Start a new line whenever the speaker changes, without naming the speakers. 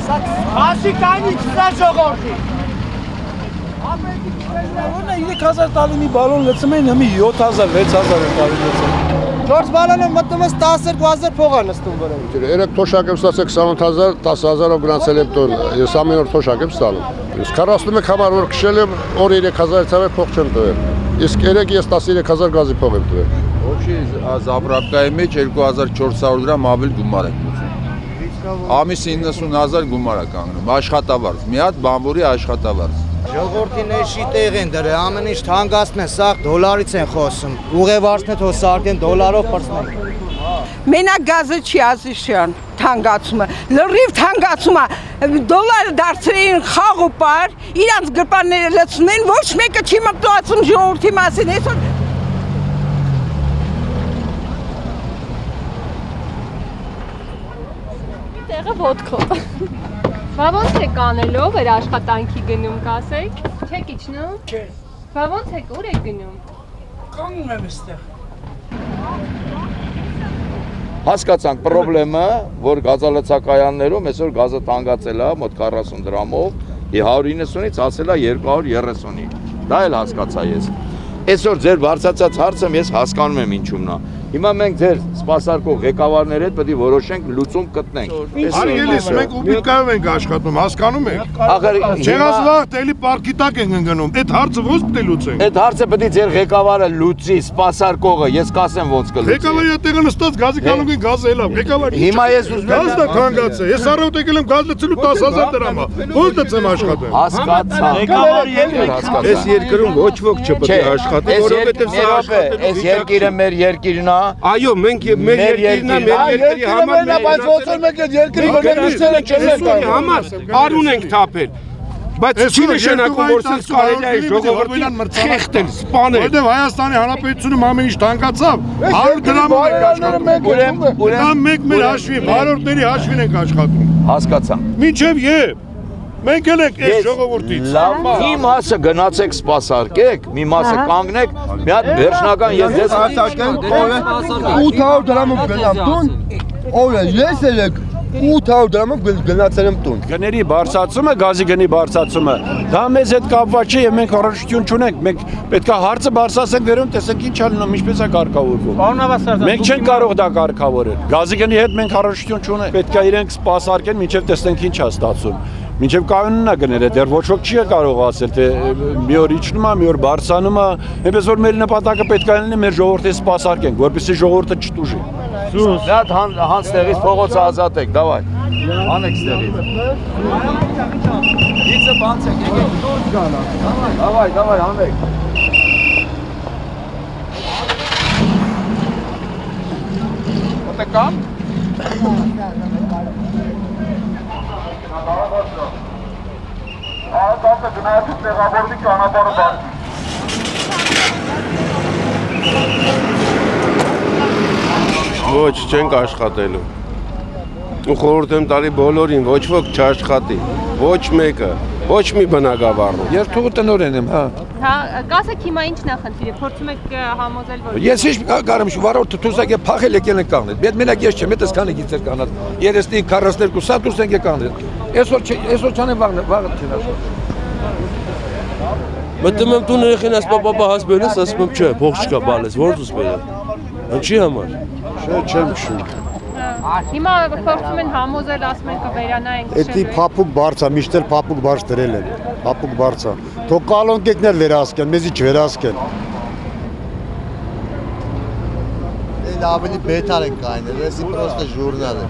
Մասի կայնի չսար ժողորդի։
3000 տալի մի բալոն լցում են, հիմի 7000, 6000 են տալի լցում։
4 բալոնը մտնումս 12000 փող է նստում վրան։
Երեք թոշակ եմ ստացել 20000, 10000-ով գնացել եմ տուն, ես ամեն օր թոշակ եմ ստանում։ Ես 41 համար որ քշել եմ, օր 3000 ցավը փող չեմ տվել։ Իսկ երեք ես 13000 գազի փող եմ տվել։
Ոչի զաբրապկայի մեջ 2400 դրամ ավել գումար եք ուզում։ Ամիս 90000 գումար է կանգնում, աշխատավարձ, մի հատ բամբուրի աշխատավարձ։
Ժողովրդին էշի տեղ են դրել, ամեն ինչ թանկացն է, սաղ դոլարից են խոսում։ Ուղևորցն է թող սարքեն դոլարով պրծնեն։
Մենակ գազը չի ասիշյան թանկացումը, լրիվ թանկացումը, դոլարը դարձրին խաղ ու պար, իրանց գրպանները լցնում են, ոչ մեկը չի մտածում ժողովրդի մասին, այսօր
տեղը ոտքով։ Բա ոնց եք անելով, էր աշխատանքի գնում կասեք, չեք իջնում։ Չէ։ Բա ոնց եք, ուր եք գնում։
Կանգնում եմ այստեղ։
Հասկացանք պրոբլեմը, որ գազալցակայաններում այսօր գազը թանկացել է մոտ 40 դրամով, 190-ից հասել է 230-ի։ Դա էլ հասկացա ես։ Այսօր ձեր բարձրացած հարցը ես հասկանում եմ ինչումն է։ Հիմա մենք ձեր սպասարկող ղեկավարների հետ պետք է որոշենք լուծում գտնենք։
Հարգելիս, մենք ուբիկայով ենք աշխատում, հասկանում եք։
Ախր
Չեղած վաղ տելի պարկի տակ ենք ընկնում, այդ հարցը ոնց պետք է լուծենք։
այդ հարցը պետք է ձեր ղեկավարը լուծի, սպասարկողը, ես կասեմ ոնց կլուծի։
Ղեկավարի տեղը նստած գազի կանում են գազը ելավ, ղեկավար։
Հիմա ես ուզում եմ
գազը թանկացել, ես առավոտ եկել եմ գազ լցելու 10000 դրամ է։ Ոնց դծեմ աշխատեմ։
հասկացա։
Այս երկրում ոչ ոք չպետք է աշխատի, որովհետև սա աշխատելու
այս երկիրը մեր երկիրն է։
Այո, մենք մեր երկիրն է, մեր երկրի համար
բայց ոնց որ մենք այդ երկրի բնակիչները չենք
համար արուն ենք թափել։ Բայց չի նշանակում որ սենց կարելի է ժողովրդին խեղդել, սպանել։
Որտեւ Հայաստանի Հանրապետությունում ամեն ինչ թանկացավ, 100 դրամով ենք աշխատում։ Դա մենք մեր հաշվի, բարորդների հաշվին ենք աշխատում։
Հասկացա։
Մինչև եւ մենք էլ ենք այս ժողովրդից։
Լավ, մի մասը գնացեք սպասարկեք, մի մասը կանգնեք, մի հատ վերջնական ես ձեզ
800 դրամով գնամ տուն, օրը ես ելեք 800 դրամով գնացել եմ տուն։
Գների բարձրացումը, գազի գնի բարձրացումը, դա մեզ հետ կապված չի եւ մենք առողջություն չունենք, մենք պետք է հարցը բարձրացենք վերում, տեսենք ինչ անում, ինչպես է կարգավորվում։ Մենք չենք կարող դա կարգավորել։ Գազի գնի հետ մենք առողջություն չունենք, պետք է իրենք սպասարկեն, մինչեւ տեսնենք ինչ է ստացվում։ Մինչև կանոնն է գները, դեռ ոչ ոք չի կարող ասել, թե մի օր իջնում է, մի օր բարձրանում է, այնպես որ մեր նպատակը պետք է լինի մեր ժողովրդին սպասարկենք, որպեսզի ժողովուրդը չտուժի։
Սուս, նա հանց տեղից փողոցը ազատեք, դավայ։ Անեք ստեղից։ Իցը բացեք, եկեք դուրս գալա։ Դավայ, անեք։ Ո՞տե կան։
Ահա գնացի տեղավորվի ճանապարհը բացի։
Ոչ, չենք աշխատելու։ Ու խորհուրդ եմ տալի բոլորին, ոչ ոք չաշխատի, ոչ մեկը, ոչ մի բնակավարում։
Երթուղու տնօրեն եմ, հա։
Հա, կասեք հիմա ինչն է խնդիրը, փորձում եք համոզել որ
Ես ինչ կարամ վարորդ թուսակ է փախել եկել են կանգնել։ Բայց մենակ ես չեմ, այդպես քանի գիծեր կանած։ 35-42 սա դուրս ենք եկանել։ Այսօր չանեմ վաղը չեն ասում։
Մտնում եմ տուն երեխեն ասում պապա հասբել ես, ասում եմ չէ, փող չկա բալես, ո՞ր դուս բերել։ Ինչի համար։
Չեմ քշում։
հիմա փորձում են համոզել, ասում են կվերանայենք։
Էդի փափուկ բարձա, միշտեր փափուկ բարձ դրել են, փափուկ բարձա։ Թող կալոնկեկներ վերահսկեն, մեզի չվերահսկեն։
Ավելի բետար են կայնել, էսի պրոստը ժուրնալ է։